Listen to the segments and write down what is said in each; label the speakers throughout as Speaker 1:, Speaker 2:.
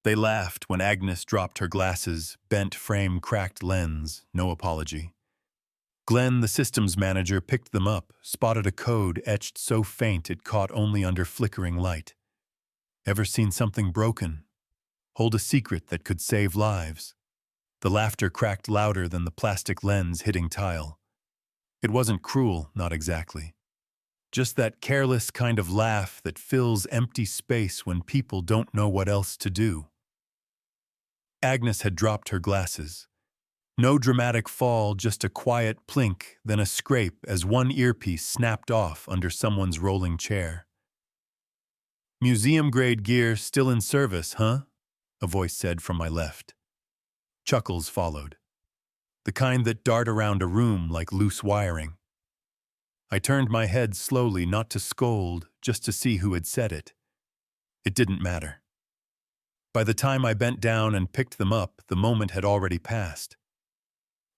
Speaker 1: They laughed when Agnes dropped her glasses, bent frame, cracked lens, no apology. Glenn, the systems manager, picked them up, spotted a code etched so faint it caught only under flickering light. Ever seen something broken? Hold a secret that could save lives. The laughter cracked louder than the plastic lens hitting tile. It wasn't cruel, not exactly. Just that careless kind of laugh that fills empty space when people don't know what else to do. Agnes had dropped her glasses. No dramatic fall, just a quiet plink, then a scrape as one earpiece snapped off under someone's rolling chair. "Museum-grade gear still in service, huh?" a voice said from my left. Chuckles followed. The kind that dart around a room like loose wiring. I turned my head slowly, not to scold, just to see who had said it. It didn't matter. By the time I bent down and picked them up, the moment had already passed.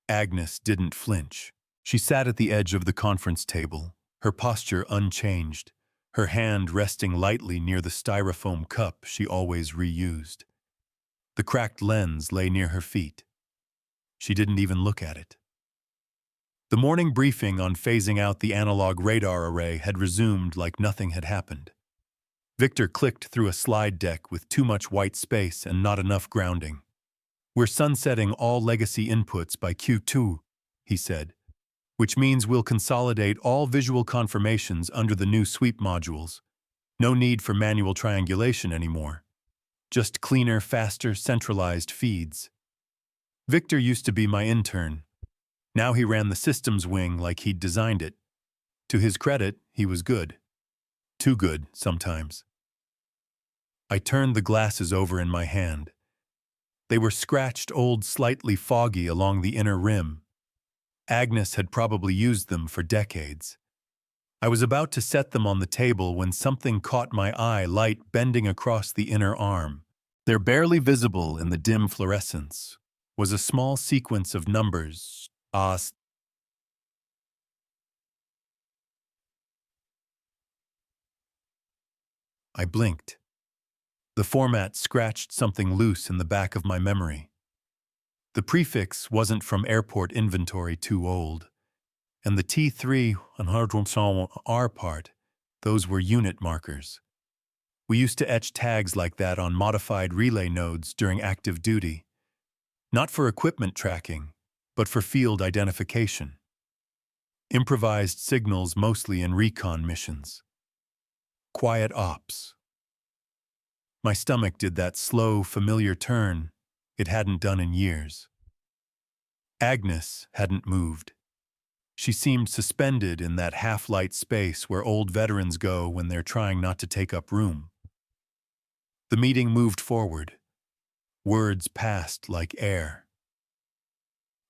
Speaker 1: Agnes didn't flinch. She sat at the edge of the conference table, her posture unchanged, her hand resting lightly near the styrofoam cup she always reused. The cracked lens lay near her feet. She didn't even look at it. The morning briefing on phasing out the analog radar array had resumed like nothing had happened. Victor clicked through a slide deck with too much white space and not enough grounding. "We're sunsetting all legacy inputs by Q2, he said, "which means we'll consolidate all visual confirmations under the new sweep modules. No need for manual triangulation anymore. Just cleaner, faster, centralized feeds." Victor used to be my intern. Now he ran the systems wing like he'd designed it. To his credit, he was good. Too good, sometimes. I turned the glasses over in my hand. They were scratched old, slightly foggy along the inner rim. Agnes had probably used them for decades. I was about to set them on the table when something caught my eye, light bending across the inner arm. There, barely visible in the dim fluorescence, was a small sequence of numbers. I blinked. The format scratched something loose in the back of my memory. The prefix wasn't from airport inventory, too old. And the T3 on R part, those were unit markers. We used to etch tags like that on modified relay nodes during active duty. Not for equipment tracking, but for field identification. Improvised signals mostly in recon missions. Quiet ops. My stomach did that slow, familiar turn it hadn't done in years. Agnes hadn't moved. She seemed suspended in that half-light space where old veterans go when they're trying not to take up room. The meeting moved forward. Words passed like air.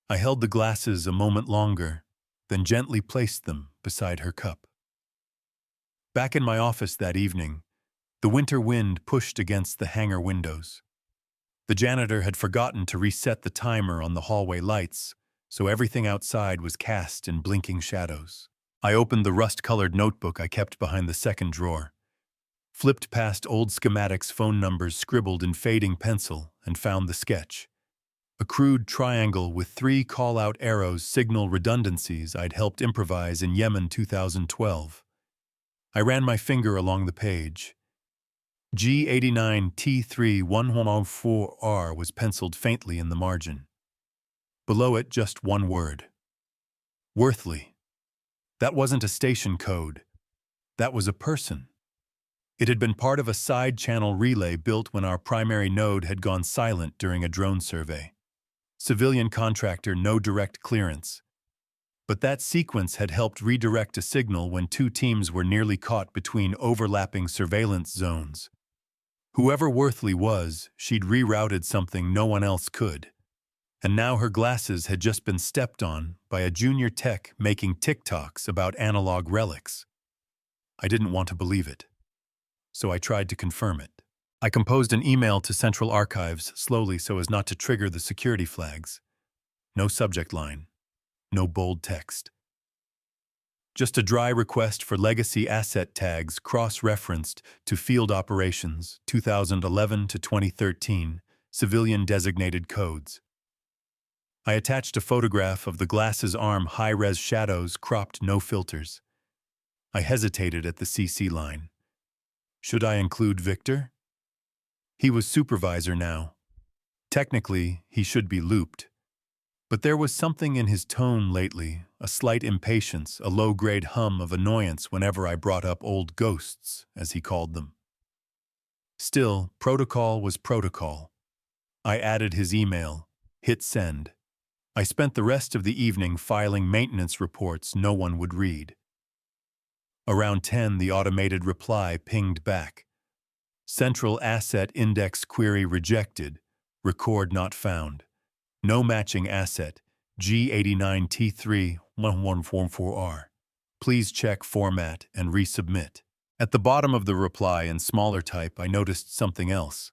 Speaker 1: I held the glasses a moment longer, then gently placed them beside her cup. Back in my office that evening, the winter wind pushed against the hangar windows. The janitor had forgotten to reset the timer on the hallway lights, so everything outside was cast in blinking shadows. I opened the rust-colored notebook I kept behind the second drawer, flipped past old schematics, phone numbers scribbled in fading pencil, and found the sketch. A crude triangle with 3 call-out arrows signal redundancies I'd helped improvise in Yemen 2012. I ran my finger along the page. G89T31104R was penciled faintly in the margin. Below it, just one word. Worthly. That wasn't a station code. That was a person. It had been part of a side-channel relay built when our primary node had gone silent during a drone survey. Civilian contractor, no direct clearance. But that sequence had helped redirect a signal when 2 teams were nearly caught between overlapping surveillance zones. Whoever Worthly was, she'd rerouted something no one else could. And now her glasses had just been stepped on by a junior tech making TikToks about analog relics. I didn't want to believe it, so I tried to confirm it. I composed an email to Central Archives slowly so as not to trigger the security flags. No subject line. No bold text. Just a dry request for legacy asset tags cross-referenced to Field Operations 2011 to 2013, civilian designated codes. I attached a photograph of the glass's arm high-res shadows cropped no filters. I hesitated at the CC line. Should I include Victor? He was supervisor now. Technically, he should be looped. But there was something in his tone lately, a slight impatience, a low-grade hum of annoyance whenever I brought up old ghosts, as he called them. Still, protocol was protocol. I added his email, hit send. I spent the rest of the evening filing maintenance reports no one would read. Around 10, the automated reply pinged back. Central Asset Index query rejected. Record not found. No matching asset. G89T3-1144R. Please check format and resubmit. At the bottom of the reply in smaller type, I noticed something else.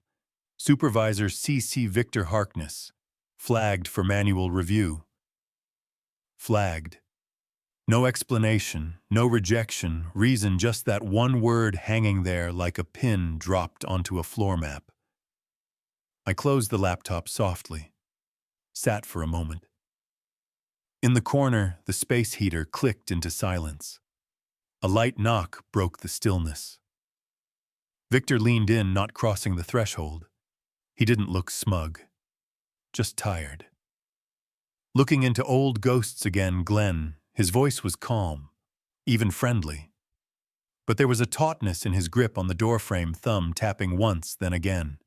Speaker 1: Supervisor CC Victor Harkness. Flagged for manual review. Flagged. No explanation, no rejection, reason, just that one word hanging there like a pin dropped onto a floor map. I closed the laptop softly, sat for a moment. In the corner, the space heater clicked into silence. A light knock broke the stillness. Victor leaned in, not crossing the threshold. He didn't look smug, just tired. Looking into old ghosts again, Glenn. His voice was calm, even friendly. But there was a tautness in his grip on the doorframe, thumb tapping once, then again.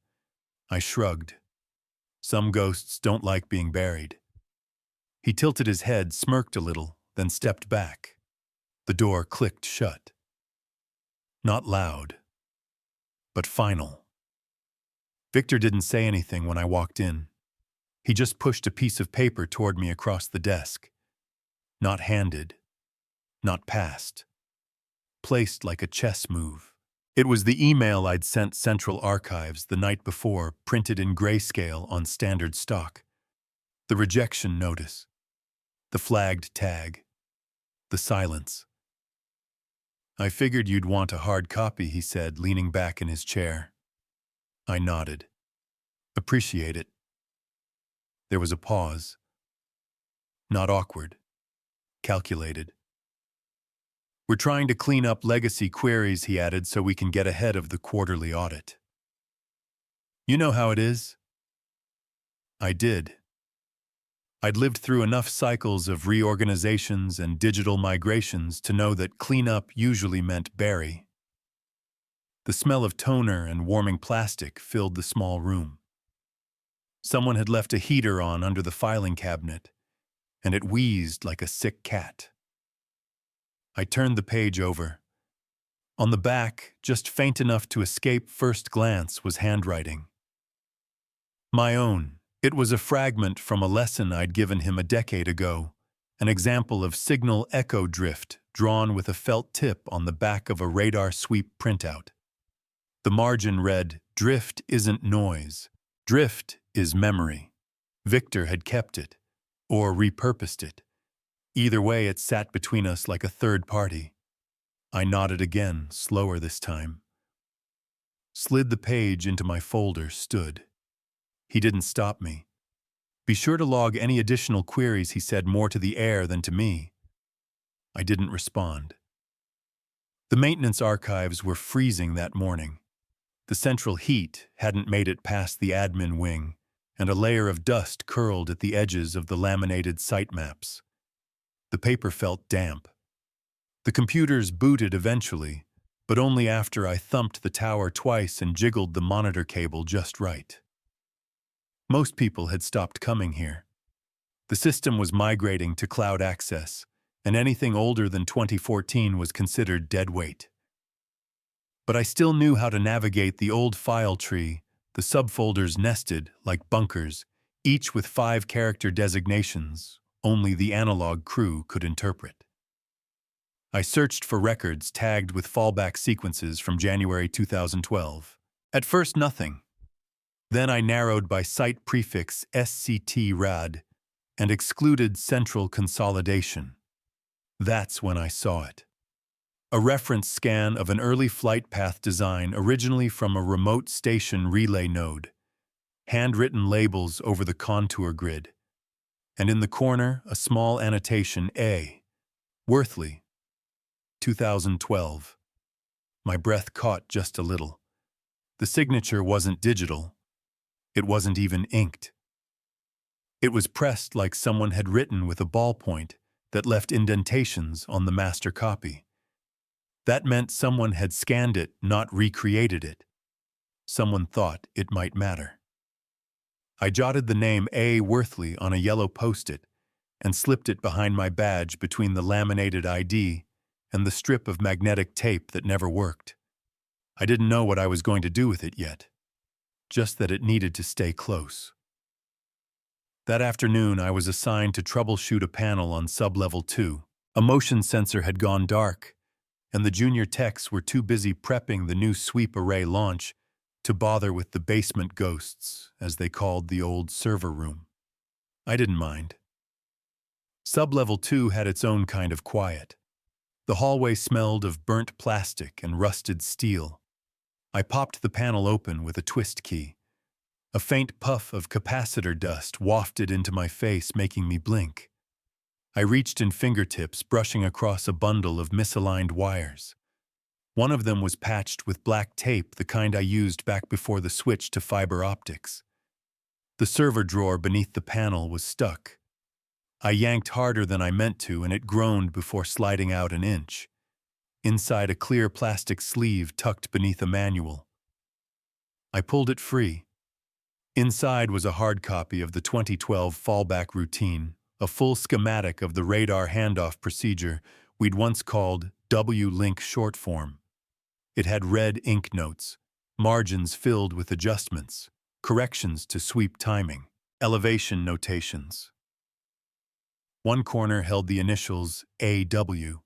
Speaker 1: I shrugged. Some ghosts don't like being buried. He tilted his head, smirked a little, then stepped back. The door clicked shut. Not loud, but final. Victor didn't say anything when I walked in. He just pushed a piece of paper toward me across the desk. Not handed, not passed. Placed like a chess move. It was the email I'd sent Central Archives the night before, printed in grayscale on standard stock. The rejection notice. The flagged tag. The silence. I figured you'd want a hard copy, he said, leaning back in his chair. I nodded. Appreciate it. There was a pause. Not awkward. Calculated. We're trying to clean up legacy queries, he added, so we can get ahead of the quarterly audit. You know how it is? I did. I'd lived through enough cycles of reorganizations and digital migrations to know that cleanup usually meant bury. The smell of toner and warming plastic filled the small room. Someone had left a heater on under the filing cabinet, and it wheezed like a sick cat. I turned the page over. On the back, just faint enough to escape first glance, was handwriting. My own. It was a fragment from a lesson I'd given him a decade ago, an example of signal echo drift drawn with a felt tip on the back of a radar sweep printout. The margin read, "Drift isn't noise. Drift is memory." Victor had kept it, or repurposed it. Either way, it sat between us like a third party. I nodded again, slower this time. Slid the page into my folder, stood. He didn't stop me. Be sure to log any additional queries, he said, more to the air than to me. I didn't respond. The maintenance archives were freezing that morning. The central heat hadn't made it past the admin wing, and a layer of dust curled at the edges of the laminated site maps. The paper felt damp. The computers booted eventually, but only after I thumped the tower twice and jiggled the monitor cable just right. Most people had stopped coming here. The system was migrating to cloud access, and anything older than 2014 was considered dead weight. But I still knew how to navigate the old file tree, the subfolders nested like bunkers, each with 5-character designations only the analog crew could interpret. I searched for records tagged with fallback sequences from January 2012. At first, nothing. Then I narrowed by site prefix SCT-RAD and excluded central consolidation. That's when I saw it. A reference scan of an early flight path design originally from a remote station relay node. Handwritten labels over the contour grid. And in the corner, a small annotation A. Worthley, 2012. My breath caught just a little. The signature wasn't digital. It wasn't even inked. It was pressed like someone had written with a ballpoint that left indentations on the master copy. That meant someone had scanned it, not recreated it. Someone thought it might matter. I jotted the name A. Worthley on a yellow post-it and slipped it behind my badge between the laminated ID and the strip of magnetic tape that never worked. I didn't know what I was going to do with it yet, just that it needed to stay close. That afternoon, I was assigned to troubleshoot a panel on sub-level 2. A motion sensor had gone dark, and the junior techs were too busy prepping the new sweep array launch to bother with the basement ghosts, as they called the old server room. I didn't mind. Sub-level 2 had its own kind of quiet. The hallway smelled of burnt plastic and rusted steel. I popped the panel open with a twist key. A faint puff of capacitor dust wafted into my face, making me blink. I reached in fingertips, brushing across a bundle of misaligned wires. One of them was patched with black tape, the kind I used back before the switch to fiber optics. The server drawer beneath the panel was stuck. I yanked harder than I meant to, and it groaned before sliding out an inch. Inside, a clear plastic sleeve tucked beneath a manual. I pulled it free. Inside was a hard copy of the 2012 fallback routine, a full schematic of the radar handoff procedure we'd once called W-Link short form. It had red ink notes, margins filled with adjustments, corrections to sweep timing, elevation notations. One corner held the initials AW.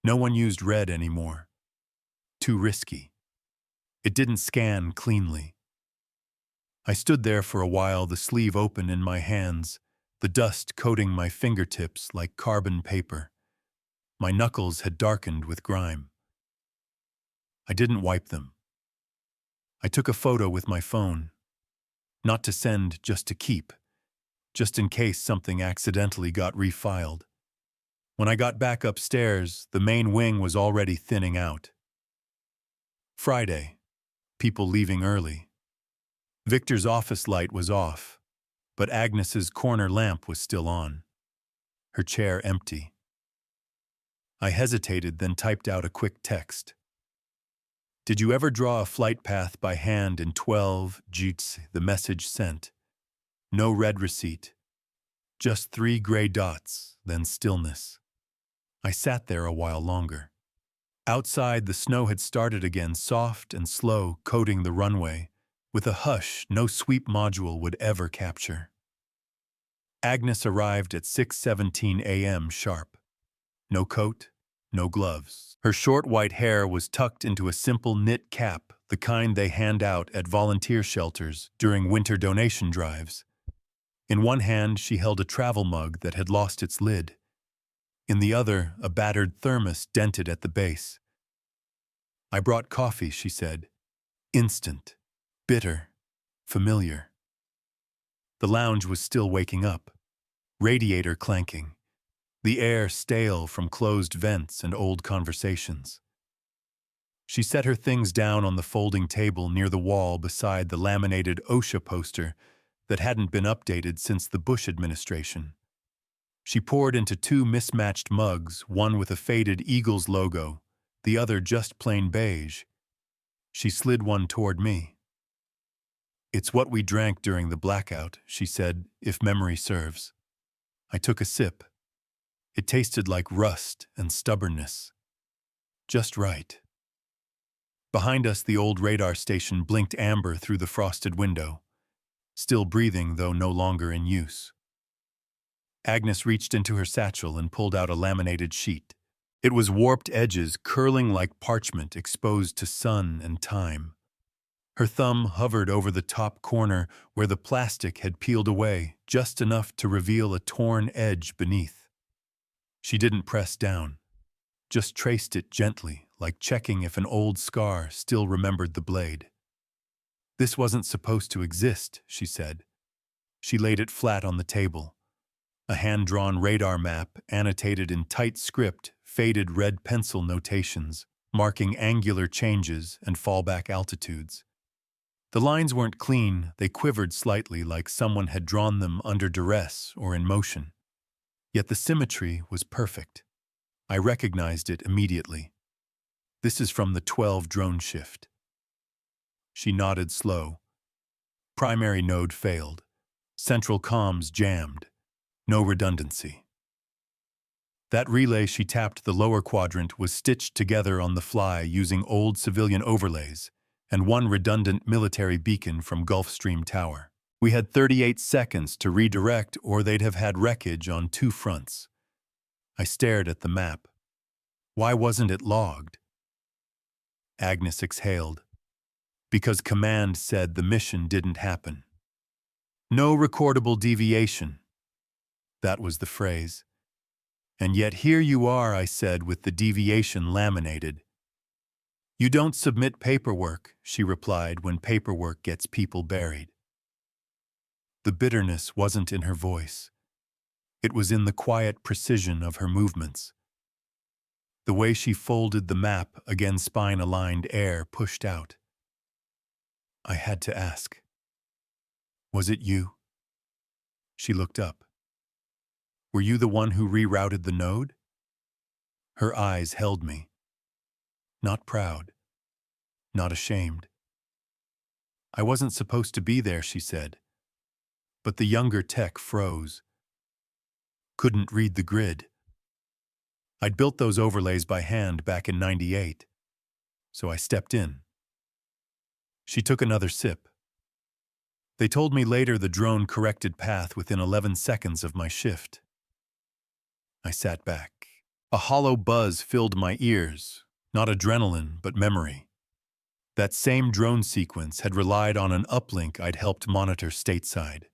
Speaker 1: No one used red anymore. Too risky. It didn't scan cleanly. I stood there for a while, the sleeve open in my hands, the dust coating my fingertips like carbon paper. My knuckles had darkened with grime. I didn't wipe them. I took a photo with my phone. Not to send, just to keep. Just in case something accidentally got refiled. When I got back upstairs, the main wing was already thinning out. Friday. People leaving early. Victor's office light was off, but Agnes's corner lamp was still on. Her chair empty. I hesitated, then typed out a quick text. Did you ever draw a flight path by hand in 12 JITs? The message sent. No red receipt. Just 3 gray dots, then stillness. I sat there a while longer. Outside, the snow had started again, soft and slow, coating the runway, with a hush no sweep module would ever capture. Agnes arrived at 6:17 a.m. sharp. No coat, no gloves. Her short white hair was tucked into a simple knit cap, the kind they hand out at volunteer shelters during winter donation drives. In one hand, she held a travel mug that had lost its lid. In the other, a battered thermos dented at the base. I brought coffee, she said. Instant. Bitter. Familiar. The lounge was still waking up. Radiator clanking. The air stale from closed vents and old conversations. She set her things down on the folding table near the wall beside the laminated OSHA poster that hadn't been updated since the Bush administration. She poured into 2 mismatched mugs, one with a faded Eagles logo, the other just plain beige. She slid one toward me. It's what we drank during the blackout, she said, if memory serves. I took a sip. It tasted like rust and stubbornness. Just right. Behind us, the old radar station blinked amber through the frosted window, still breathing though no longer in use. Agnes reached into her satchel and pulled out a laminated sheet. It was warped edges curling like parchment exposed to sun and time. Her thumb hovered over the top corner where the plastic had peeled away, just enough to reveal a torn edge beneath. She didn't press down, just traced it gently, like checking if an old scar still remembered the blade. This wasn't supposed to exist, she said. She laid it flat on the table. A hand-drawn radar map annotated in tight script, faded red pencil notations, marking angular changes and fallback altitudes. The lines weren't clean, they quivered slightly like someone had drawn them under duress or in motion. Yet the symmetry was perfect. I recognized it immediately. This is from the 12 drone shift. She nodded slow. Primary node failed. Central comms jammed. No redundancy. That relay she tapped the lower quadrant was stitched together on the fly using old civilian overlays and one redundant military beacon from Gulfstream Tower. We had 38 seconds to redirect or they'd have had wreckage on 2 fronts. I stared at the map. Why wasn't it logged? Agnes exhaled. Because command said the mission didn't happen. No recordable deviation. That was the phrase. And yet here you are, I said, with the deviation laminated. You don't submit paperwork, she replied, when paperwork gets people buried. The bitterness wasn't in her voice. It was in the quiet precision of her movements. The way she folded the map, again spine-aligned, air pushed out. I had to ask. Was it you? She looked up. Were you the one who rerouted the node? Her eyes held me. Not proud. Not ashamed. I wasn't supposed to be there, she said. But the younger tech froze. Couldn't read the grid. I'd built those overlays by hand back in '98, so I stepped in. She took another sip. They told me later the drone corrected path within 11 seconds of my shift. I sat back. A hollow buzz filled my ears, not adrenaline, but memory. That same drone sequence had relied on an uplink I'd helped monitor stateside.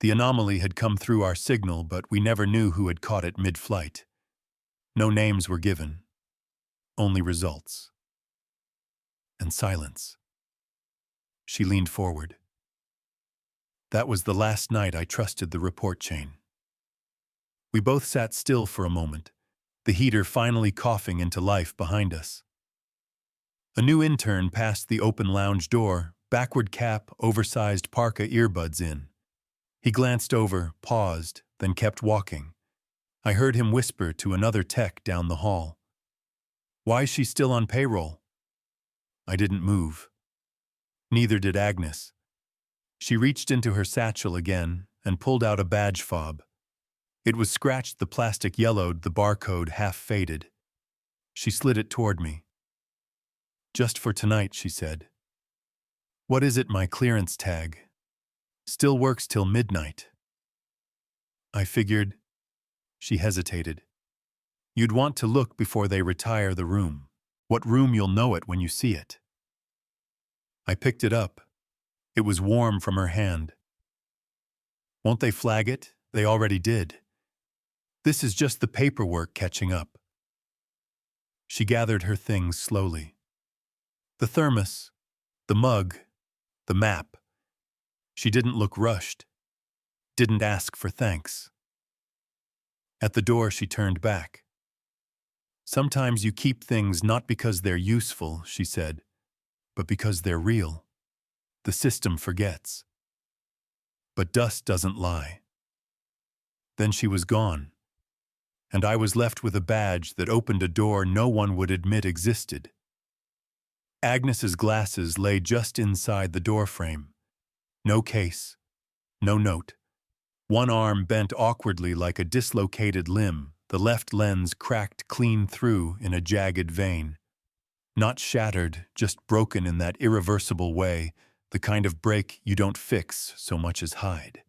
Speaker 1: The anomaly had come through our signal, but we never knew who had caught it mid-flight. No names were given, only results. And silence. She leaned forward. That was the last night I trusted the report chain. We both sat still for a moment, the heater finally coughing into life behind us. A new intern passed the open lounge door, backward cap, oversized parka earbuds in. He glanced over, paused, then kept walking. I heard him whisper to another tech down the hall. Why is she still on payroll? I didn't move. Neither did Agnes. She reached into her satchel again and pulled out a badge fob. It was scratched, the plastic yellowed, the barcode half faded. She slid it toward me. Just for tonight, she said. What is it, my clearance tag? Still works till midnight. I figured. She hesitated. You'd want to look before they retire the room. What room you'll know it when you see it. I picked it up. It was warm from her hand. Won't they flag it? They already did. This is just the paperwork catching up. She gathered her things slowly. The thermos, the mug, the map. She didn't look rushed. Didn't ask for thanks. At the door, she turned back. Sometimes you keep things not because they're useful, she said, but because they're real. The system forgets. But dust doesn't lie. Then she was gone, and I was left with a badge that opened a door no one would admit existed. Agnes's glasses lay just inside the doorframe. No case, no note. One arm bent awkwardly like a dislocated limb, the left lens cracked clean through in a jagged vein. Not shattered, just broken in that irreversible way, the kind of break you don't fix so much as hide.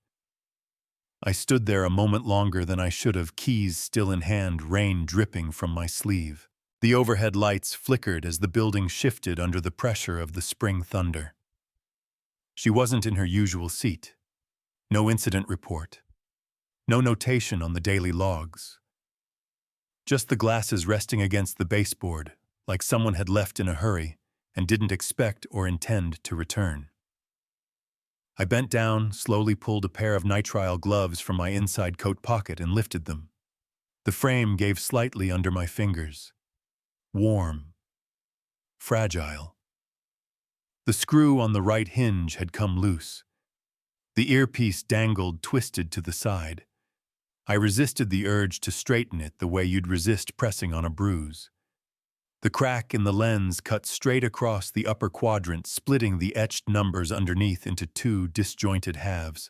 Speaker 1: I stood there a moment longer than I should have, keys still in hand, rain dripping from my sleeve. The overhead lights flickered as the building shifted under the pressure of the spring thunder. She wasn't in her usual seat. No incident report. No notation on the daily logs. Just the glasses resting against the baseboard, like someone had left in a hurry and didn't expect or intend to return. I bent down, slowly pulled a pair of nitrile gloves from my inside coat pocket and lifted them. The frame gave slightly under my fingers. Warm. Fragile. The screw on the right hinge had come loose. The earpiece dangled twisted to the side. I resisted the urge to straighten it the way you'd resist pressing on a bruise. The crack in the lens cut straight across the upper quadrant, splitting the etched numbers underneath into two disjointed halves.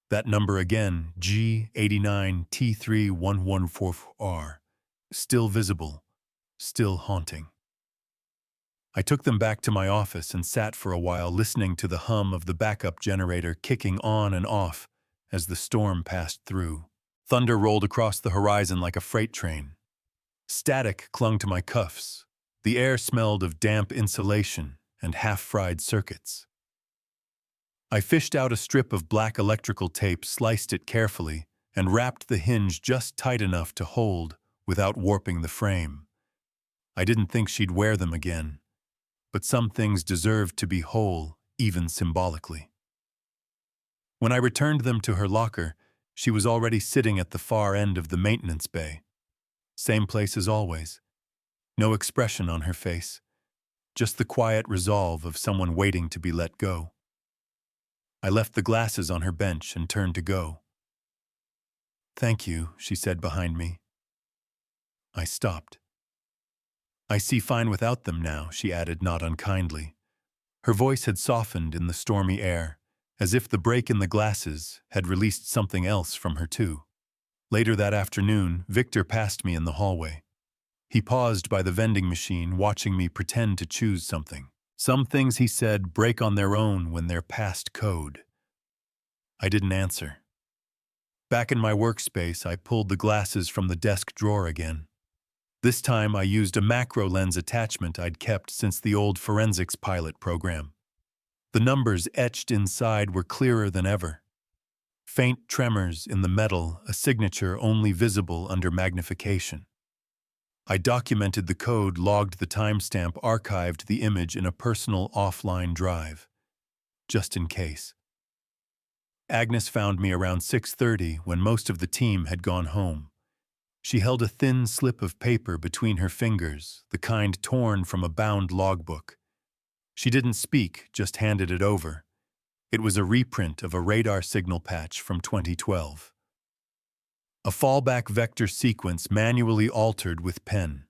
Speaker 1: That number again, G89T3114R, still visible, still haunting. I took them back to my office and sat for a while listening to the hum of the backup generator kicking on and off as the storm passed through. Thunder rolled across the horizon like a freight train. Static clung to my cuffs. The air smelled of damp insulation and half-fried circuits. I fished out a strip of black electrical tape, sliced it carefully, and wrapped the hinge just tight enough to hold without warping the frame. I didn't think she'd wear them again, but some things deserved to be whole, even symbolically. When I returned them to her locker, she was already sitting at the far end of the maintenance bay. Same place as always. No expression on her face, just the quiet resolve of someone waiting to be let go. I left the glasses on her bench and turned to go. "Thank you," she said behind me. I stopped. "I see fine without them now," she added not unkindly. Her voice had softened in the stormy air, as if the break in the glasses had released something else from her too. Later that afternoon, Victor passed me in the hallway. He paused by the vending machine, watching me pretend to choose something. Some things, he said, break on their own when they're past code. I didn't answer. Back in my workspace, I pulled the glasses from the desk drawer again. This time I used a macro lens attachment I'd kept since the old forensics pilot program. The numbers etched inside were clearer than ever. Faint tremors in the metal, a signature only visible under magnification. I documented the code, logged the timestamp, archived the image in a personal offline drive, just in case. Agnes found me around 6:30 when most of the team had gone home. She held a thin slip of paper between her fingers, the kind torn from a bound logbook. She didn't speak, just handed it over. It was a reprint of a radar signal patch from 2012. A fallback vector sequence manually altered with pen.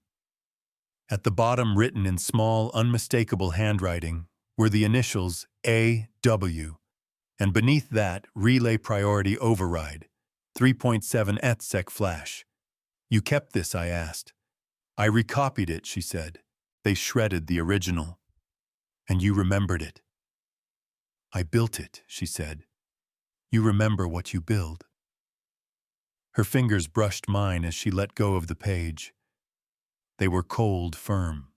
Speaker 1: At the bottom, written in small, unmistakable handwriting, were the initials AW, and beneath that, Relay Priority Override, 3.7 ETSEC flash. "You kept this?" I asked. "I recopied it," she said. "They shredded the original." "And you remembered it?" "I built it," she said. "You remember what you build." Her fingers brushed mine as she let go of the page. They were cold, firm,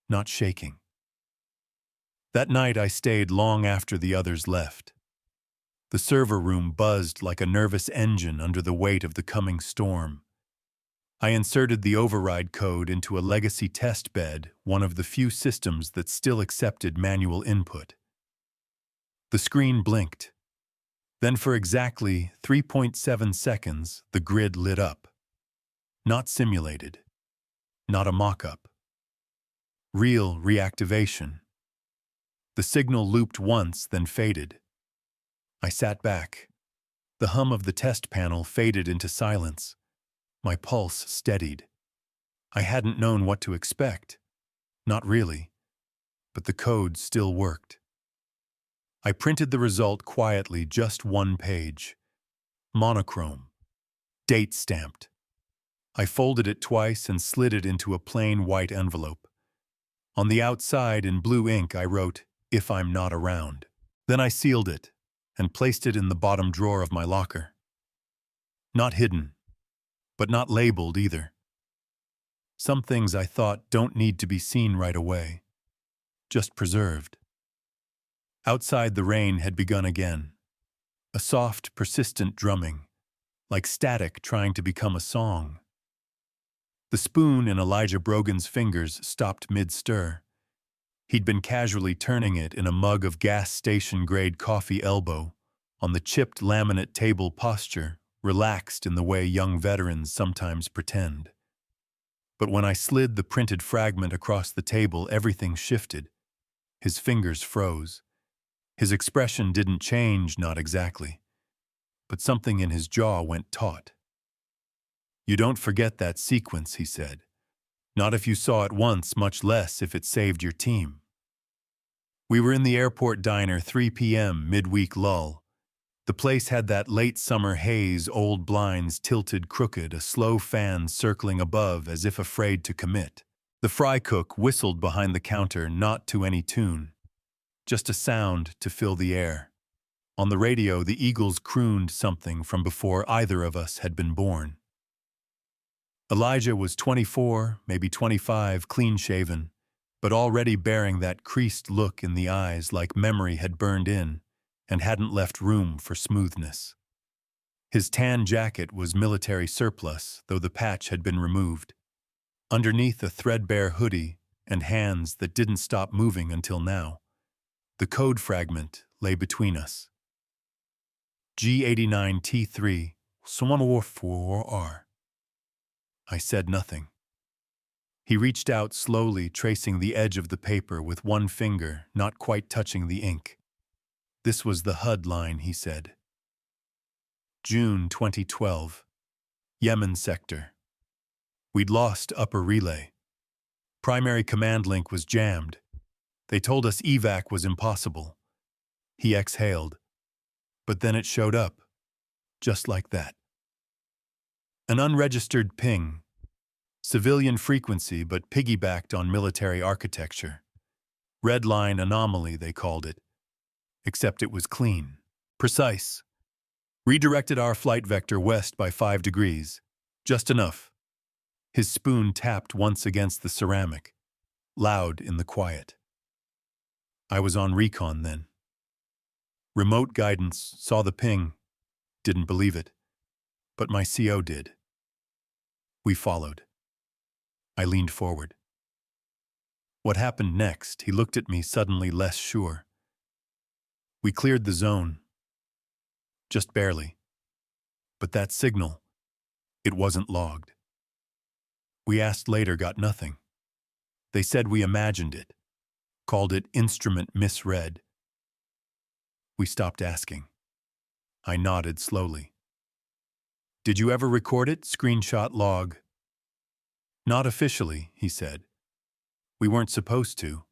Speaker 1: not shaking. That night I stayed long after the others left. The server room buzzed like a nervous engine under the weight of the coming storm. I inserted the override code into a legacy test bed, one of the few systems that still accepted manual input. The screen blinked. Then for exactly 3.7 seconds, the grid lit up. Not simulated. Not a mock-up. Real reactivation. The signal looped once, then faded. I sat back. The hum of the test panel faded into silence. My pulse steadied. I hadn't known what to expect. Not really. But the code still worked. I printed the result quietly, just one page. Monochrome. Date stamped. I folded it twice and slid it into a plain white envelope. On the outside, in blue ink, I wrote, "If I'm not around." Then I sealed it and placed it in the bottom drawer of my locker. Not hidden, but not labeled either. Some things I thought don't need to be seen right away, just preserved. Outside, the rain had begun again. A soft, persistent drumming, like static trying to become a song. The spoon in Elijah Brogan's fingers stopped mid-stir. He'd been casually turning it in a mug of gas station-grade coffee elbow, on the chipped laminate table posture, relaxed in the way young veterans sometimes pretend. But when I slid the printed fragment across the table, everything shifted. His fingers froze. His expression didn't change, not exactly. But something in his jaw went taut. "You don't forget that sequence," he said. "Not if you saw it once, much less if it saved your team." We were in the airport diner, 3 p.m., midweek lull. The place had that late summer haze, old blinds tilted crooked, a slow fan circling above as if afraid to commit. The fry cook whistled behind the counter, not to any tune. Just a sound to fill the air. On the radio, the Eagles crooned something from before either of us had been born. Elijah was 24, maybe 25, clean-shaven, but already bearing that creased look in the eyes like memory had burned in and hadn't left room for smoothness. His tan jacket was military surplus, though the patch had been removed. Underneath a threadbare hoodie and hands that didn't stop moving until now, the code fragment lay between us. G89T3, 4R. I said nothing. He reached out slowly, tracing the edge of the paper with one finger, not quite touching the ink. "This was the HUD line," he said. June 2012. Yemen sector. We'd lost upper relay. Primary command link was jammed. They told us evac was impossible. He exhaled. But then it showed up. Just like that. An unregistered ping. Civilian frequency, but piggybacked on military architecture. Red line anomaly, they called it. Except it was clean. Precise. Redirected our flight vector west by 5 degrees. Just enough. His spoon tapped once against the ceramic. Loud in the quiet. I was on recon then. Remote guidance, saw the ping. Didn't believe it. But my CO did. We followed. I leaned forward. What happened next? He looked at me, suddenly less sure. We cleared the zone. Just barely. But that signal, it wasn't logged. We asked later, got nothing. They said we imagined it. Called it instrument misread. We stopped asking. I nodded slowly. "Did you ever record it? Screenshot log?" "Not officially," he said. "We weren't supposed to."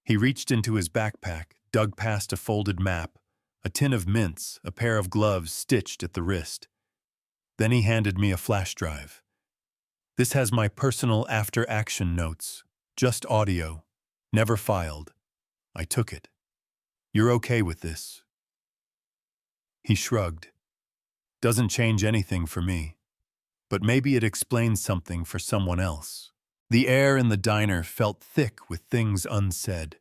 Speaker 1: He reached into his backpack, dug past a folded map, a tin of mints, a pair of gloves stitched at the wrist. Then he handed me a flash drive. "This has my personal after-action notes, just audio, never filed." I took it. "You're okay with this?" He shrugged. "Doesn't change anything for me. But maybe it explains something for someone else." The air in the diner felt thick with things unsaid.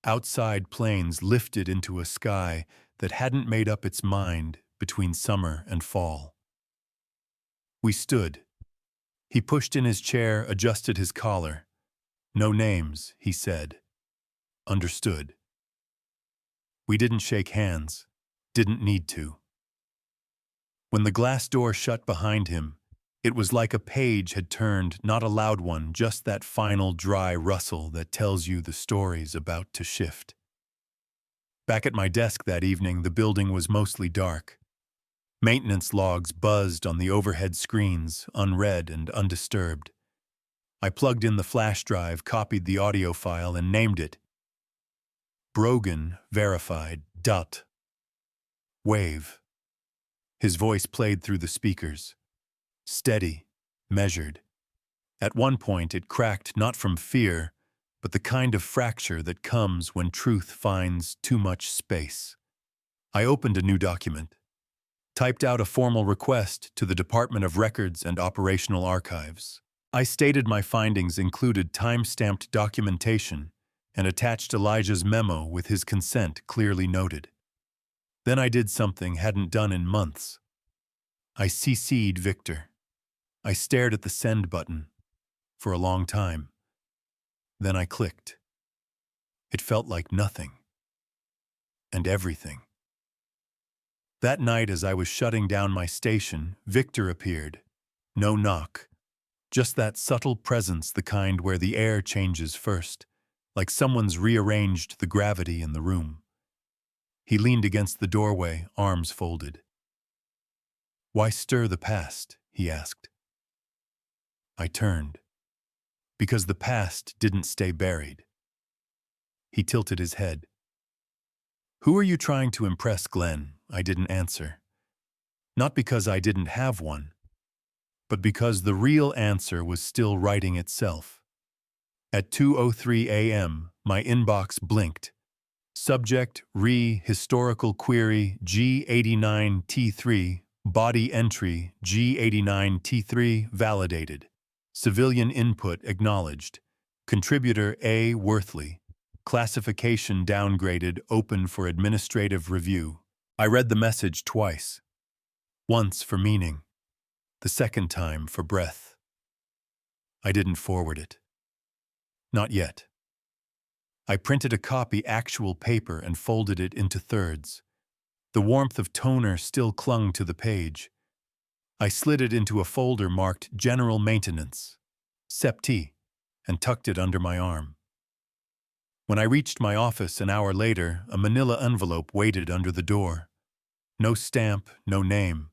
Speaker 1: Outside planes lifted into a sky that hadn't made up its mind between summer and fall. We stood. He pushed in his chair, adjusted his collar. "No names," he said. "Understood." We didn't shake hands. Didn't need to. When the glass door shut behind him, it was like a page had turned, not a loud one, just that final dry rustle that tells you the story's about to shift. Back at my desk that evening, the building was mostly dark. Maintenance logs buzzed on the overhead screens, unread and undisturbed. I plugged in the flash drive, copied the audio file, and named it Brogan Verified. Wave. His voice played through the speakers. Steady, measured. At one point it cracked not from fear, but the kind of fracture that comes when truth finds too much space. I opened a new document. Typed out a formal request to the Department of Records and Operational Archives. I stated my findings included time-stamped documentation and attached Elijah's memo with his consent clearly noted. Then I did something hadn't done in months. I CC'd Victor. I stared at the send button for a long time. Then I clicked. It felt like nothing and everything. That night, as I was shutting down my station, Victor appeared. No knock. Just that subtle presence, the kind where the air changes first, like someone's rearranged the gravity in the room. He leaned against the doorway, arms folded. "Why stir the past?" he asked. I turned. Because the past didn't stay buried. He tilted his head. "Who are you trying to impress, Glenn?" I didn't answer. Not because I didn't have one, but because the real answer was still writing itself. At 2:03 a.m., my inbox blinked. Subject, historical query, G89T3, body entry, G89T3, validated. Civilian input acknowledged. Contributor A. Worthley. Classification downgraded, open for administrative review. I read the message twice. Once for meaning, the second time for breath. I didn't forward it. Not yet. I printed a copy actual paper and folded it into thirds. The warmth of toner still clung to the page. I slid it into a folder marked General Maintenance, Septi, and tucked it under my arm. When I reached my office an hour later, a manila envelope waited under the door. No stamp, no name.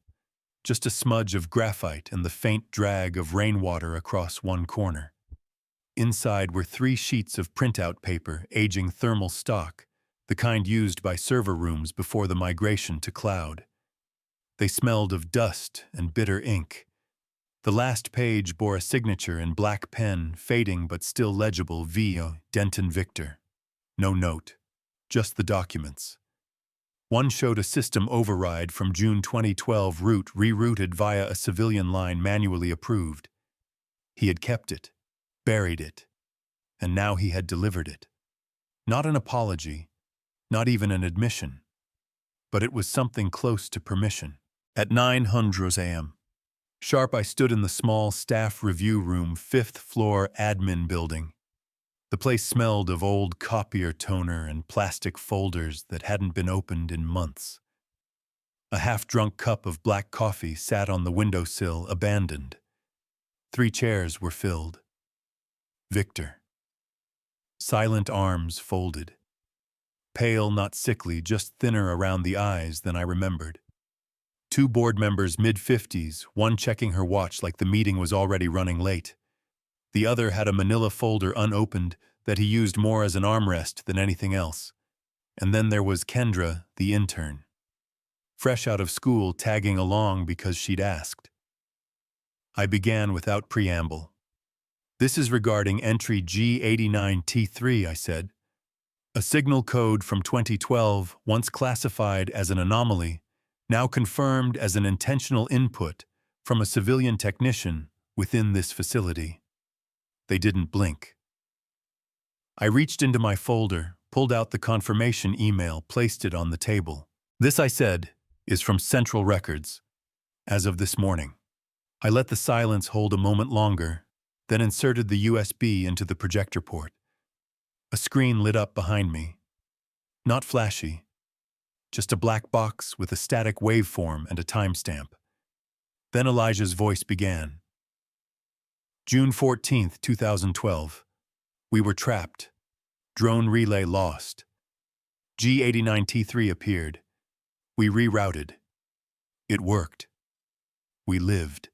Speaker 1: Just a smudge of graphite and the faint drag of rainwater across one corner. Inside were 3 sheets of printout paper, aging thermal stock, the kind used by server rooms before the migration to cloud. They smelled of dust and bitter ink. The last page bore a signature in black pen, fading but still legible, via Denton Victor. No note, just the documents. One showed a system override from June 2012 route rerouted via a civilian line manually approved. He had kept it, buried it, and now he had delivered it. Not an apology, not even an admission, but it was something close to permission. At 9:00 a.m. Sharp, I stood in the small staff review room, 5th floor admin building. The place smelled of old copier toner and plastic folders that hadn't been opened in months. A half-drunk cup of black coffee sat on the windowsill, abandoned. 3 chairs were filled. Victor. Silent arms folded. Pale, not sickly, just thinner around the eyes than I remembered. 2 board members, mid-50s, one checking her watch like the meeting was already running late. The other had a manila folder unopened that he used more as an armrest than anything else. And then there was Kendra, the intern. Fresh out of school, tagging along because she'd asked. I began without preamble. "This is regarding entry G89T3, I said. "A signal code from 2012, once classified as an anomaly, now confirmed as an intentional input from a civilian technician within this facility." They didn't blink. I reached into my folder, pulled out the confirmation email, placed it on the table. "This," I said, "is from Central Records, as of this morning." I let the silence hold a moment longer, then inserted the USB into the projector port. A screen lit up behind me. Not flashy, just a black box with a static waveform and a timestamp. Then Elijah's voice began. "June 14th, 2012. We were trapped. Drone relay lost. G89T3 appeared. We rerouted. It worked. We lived."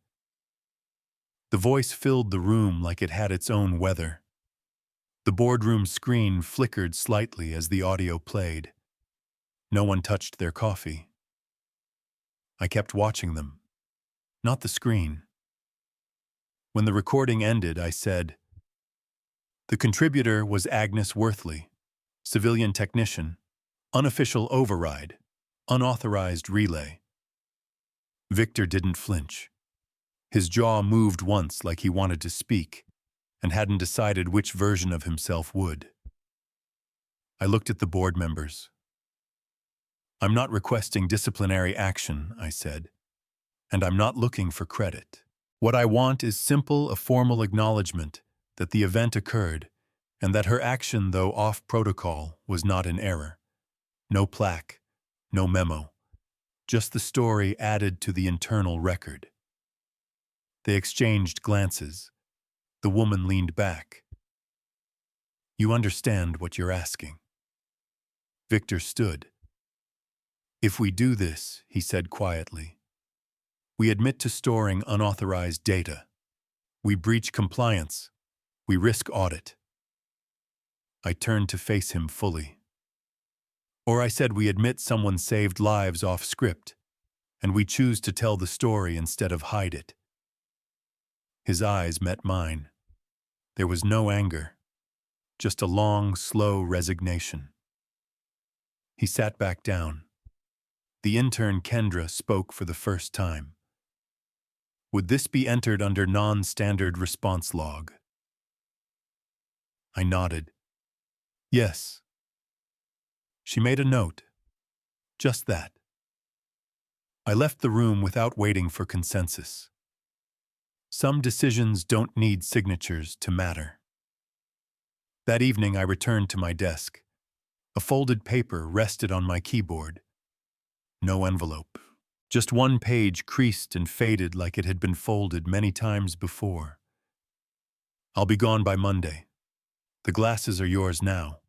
Speaker 1: The voice filled the room like it had its own weather. The boardroom screen flickered slightly as the audio played. No one touched their coffee. I kept watching them, not the screen. When the recording ended, I said, "The contributor was Agnes Worthley, civilian technician, unofficial override, unauthorized relay." Victor didn't flinch. His jaw moved once like he wanted to speak, and hadn't decided which version of himself would. I looked at the board members. "I'm not requesting disciplinary action," I said, "and I'm not looking for credit. What I want is simple, a formal acknowledgement that the event occurred and that her action, though off protocol, was not in error. No plaque, no memo, just the story added to the internal record. They exchanged glances. The woman leaned back. You understand what you're asking. Victor stood. If we do this, he said quietly, we admit to storing unauthorized data. We breach compliance. We risk audit. I turned to face him fully. Or I said we admit someone saved lives off script, and we choose to tell the story instead of hide it. His eyes met mine. There was no anger, just a long, slow resignation. He sat back down. The intern Kendra spoke for the first time. Would this be entered under non-standard response log? I nodded. Yes. She made a note. Just that. I left the room without waiting for consensus. Some decisions don't need signatures to matter. That evening I returned to my desk. A folded paper rested on my keyboard. No envelope. Just one page creased and faded like it had been folded many times before. I'll be gone by Monday. The glasses are yours now.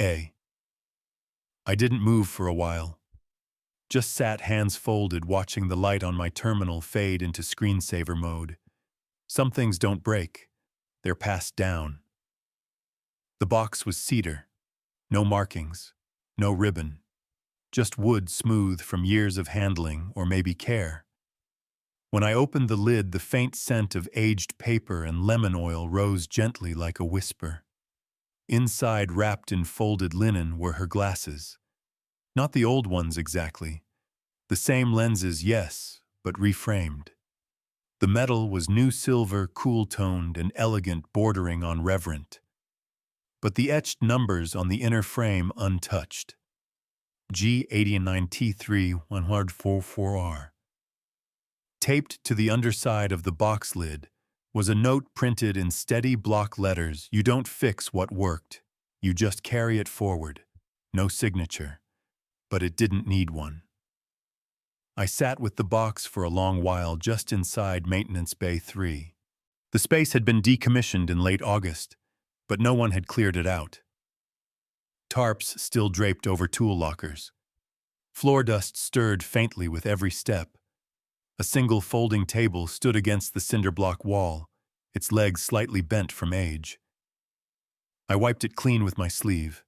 Speaker 1: A. I didn't move for a while. Just sat hands folded watching the light on my terminal fade into screensaver mode. Some things don't break. They're passed down. The box was cedar. No markings. No ribbon. Just wood smooth from years of handling or maybe care. When I opened the lid, the faint scent of aged paper and lemon oil rose gently like a whisper. Inside, wrapped in folded linen, were her glasses. Not the old ones exactly. The same lenses, yes, but reframed. The metal was new silver, cool-toned and elegant, bordering on reverent. But the etched numbers on the inner frame untouched. G89T3 144R. Taped to the underside of the box lid was a note printed in steady block letters. You don't fix what worked. You just carry it forward. No signature. But it didn't need one. I sat with the box for a long while just inside Maintenance Bay 3. The space had been decommissioned in late August, but no one had cleared it out. Tarps still draped over tool lockers. Floor dust stirred faintly with every step. A single folding table stood against the cinder block wall, its legs slightly bent from age. I wiped it clean with my sleeve.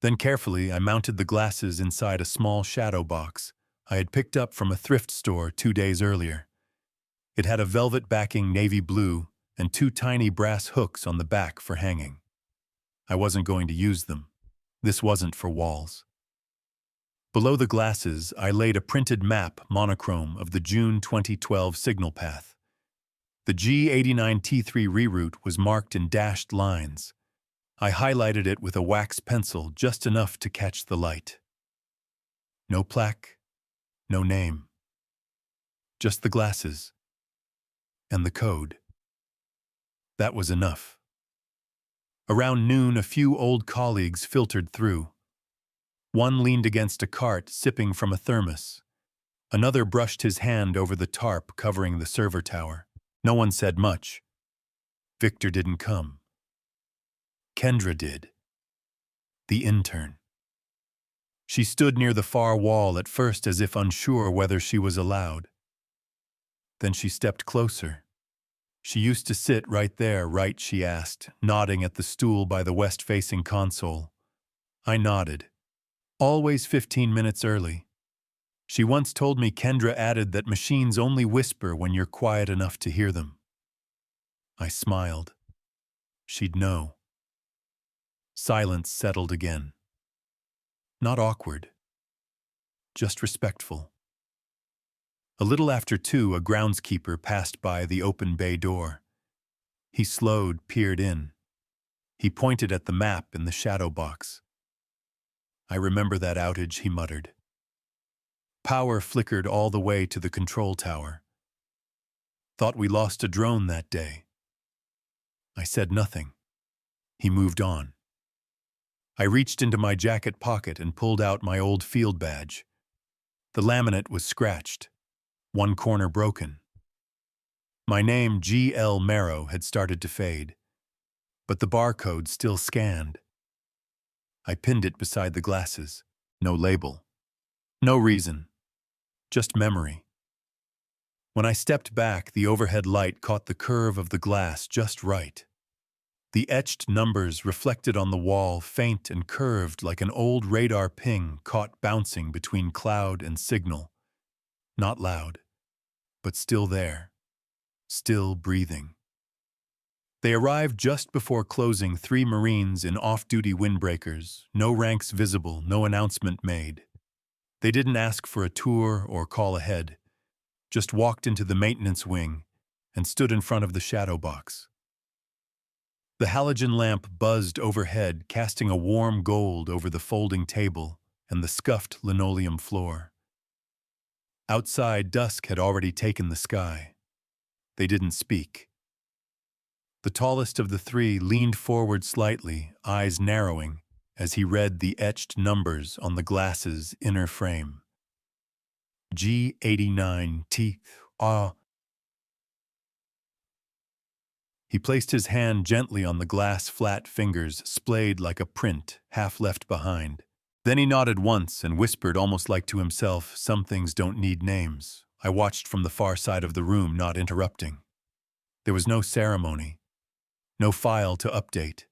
Speaker 1: Then carefully I mounted the glasses inside a small shadow box I had picked up from a thrift store 2 days earlier. It had a velvet backing navy blue and 2 tiny brass hooks on the back for hanging. I wasn't going to use them. This wasn't for walls. Below the glasses, I laid a printed map monochrome of the June 2012 signal path. The G89T3 reroute was marked in dashed lines. I highlighted it with a wax pencil just enough to catch the light. No plaque, no name. Just the glasses. And the code. That was enough. Around noon, a few old colleagues filtered through. One leaned against a cart, sipping from a thermos. Another brushed his hand over the tarp covering the server tower. No one said much. Victor didn't come. Kendra did. The intern. She stood near the far wall at first as if unsure whether she was allowed. Then she stepped closer. She used to sit right there, right? She asked, nodding at the stool by the west-facing console. I nodded. Always 15 minutes early. She once told me Kendra added that machines only whisper when you're quiet enough to hear them. I smiled. She'd know. Silence settled again. Not awkward. Just respectful. A little after 2, a groundskeeper passed by the open bay door. He slowed, peered in. He pointed at the map in the shadow box. I remember that outage, he muttered. Power flickered all the way to the control tower. Thought we lost a drone that day. I said nothing. He moved on. I reached into my jacket pocket and pulled out my old field badge. The laminate was scratched, one corner broken. My name, G.L. Marrow, had started to fade, but the barcode still scanned. I pinned it beside the glasses. No label. No reason. Just memory. When I stepped back, the overhead light caught the curve of the glass just right. The etched numbers reflected on the wall, faint and curved like an old radar ping caught bouncing between cloud and signal. Not loud, but still there. Still breathing. They arrived just before closing, 3 Marines in off-duty windbreakers, no ranks visible, no announcement made. They didn't ask for a tour or call ahead, just walked into the maintenance wing and stood in front of the shadow box. The halogen lamp buzzed overhead, casting a warm gold over the folding table and the scuffed linoleum floor. Outside, dusk had already taken the sky. They didn't speak. The tallest of the 3 leaned forward slightly, eyes narrowing, as he read the etched numbers on the glass's inner frame. G89T. He placed his hand gently on the glass flat fingers, splayed like a print, half left behind. Then he nodded once and whispered almost like to himself, "Some things don't need names." I watched from the far side of the room, not interrupting. There was no ceremony, no file to update,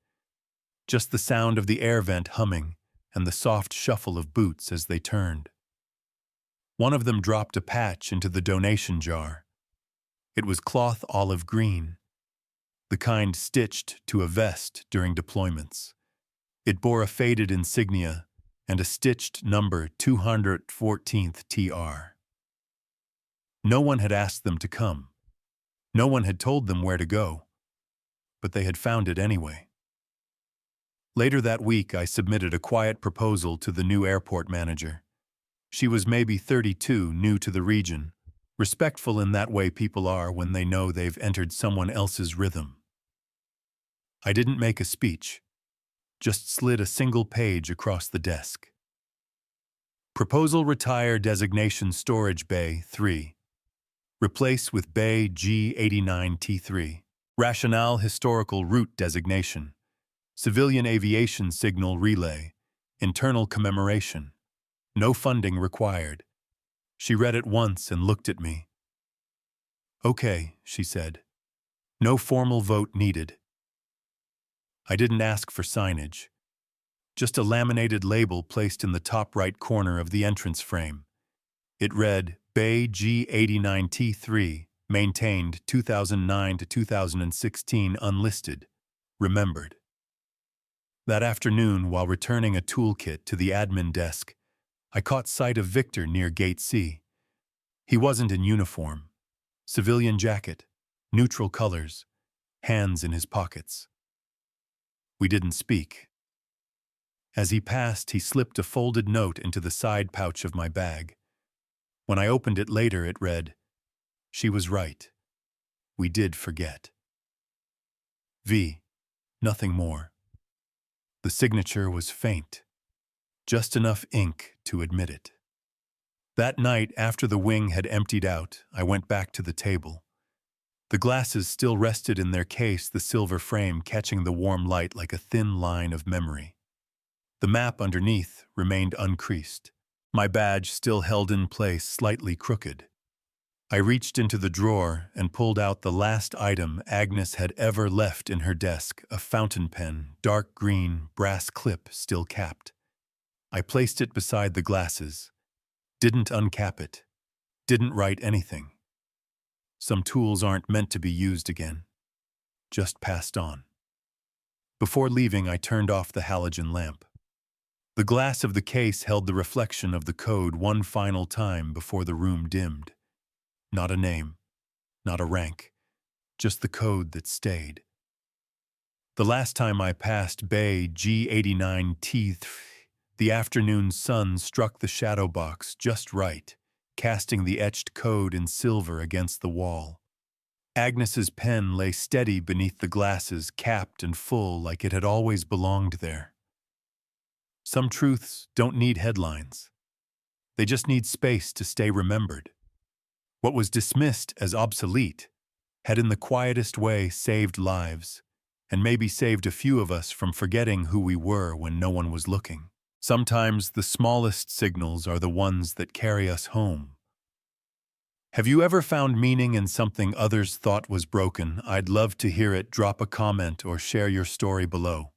Speaker 1: just the sound of the air vent humming and the soft shuffle of boots as they turned. One of them dropped a patch into the donation jar. It was cloth olive green, the kind stitched to a vest during deployments. It bore a faded insignia and a stitched number 214th TR. No one had asked them to come. No one had told them where to go, but they had found it anyway. Later that week, I submitted a quiet proposal to the new airport manager. She was maybe 32, new to the region, respectful in that way people are when they know they've entered someone else's rhythm. I didn't make a speech, just slid a single page across the desk. Proposal: retire designation storage bay 3. Replace with bay G89T3. Rationale: historical route designation. Civilian aviation signal relay. Internal commemoration. No funding required. She read it once and looked at me. "Okay," she said. "No formal vote needed." I didn't ask for signage. Just a laminated label placed in the top right corner of the entrance frame. It read, Bay G89T3, maintained 2009 to 2016, unlisted, remembered. That afternoon, while returning a toolkit to the admin desk, I caught sight of Victor near Gate C. He wasn't in uniform. Civilian jacket, neutral colors, hands in his pockets. We didn't speak. As he passed, he slipped a folded note into the side pouch of my bag. When I opened it later, it read, "She was right. We did forget." V. Nothing more. The signature was faint, just enough ink to admit it. That night, after the wing had emptied out, I went back to the table. The glasses still rested in their case, the silver frame catching the warm light like a thin line of memory. The map underneath remained uncreased. My badge still held in place, slightly crooked. I reached into the drawer and pulled out the last item Agnes had ever left in her desk, a fountain pen, dark green, brass clip still capped. I placed it beside the glasses. Didn't uncap it. Didn't write anything. Some tools aren't meant to be used again. Just passed on. Before leaving, I turned off the halogen lamp. The glass of the case held the reflection of the code one final time before the room dimmed. Not a name, not a rank, just the code that stayed. The last time I passed Bay G89T3, the afternoon sun struck the shadow box just right, casting the etched code in silver against the wall. Agnes's pen lay steady beneath the glasses, capped and full like it had always belonged there. Some truths don't need headlines. They just need space to stay remembered. What was dismissed as obsolete had in the quietest way saved lives, and maybe saved a few of us from forgetting who we were when no one was looking. Sometimes the smallest signals are the ones that carry us home. Have you ever found meaning in something others thought was broken? I'd love to hear it. Drop a comment or share your story below.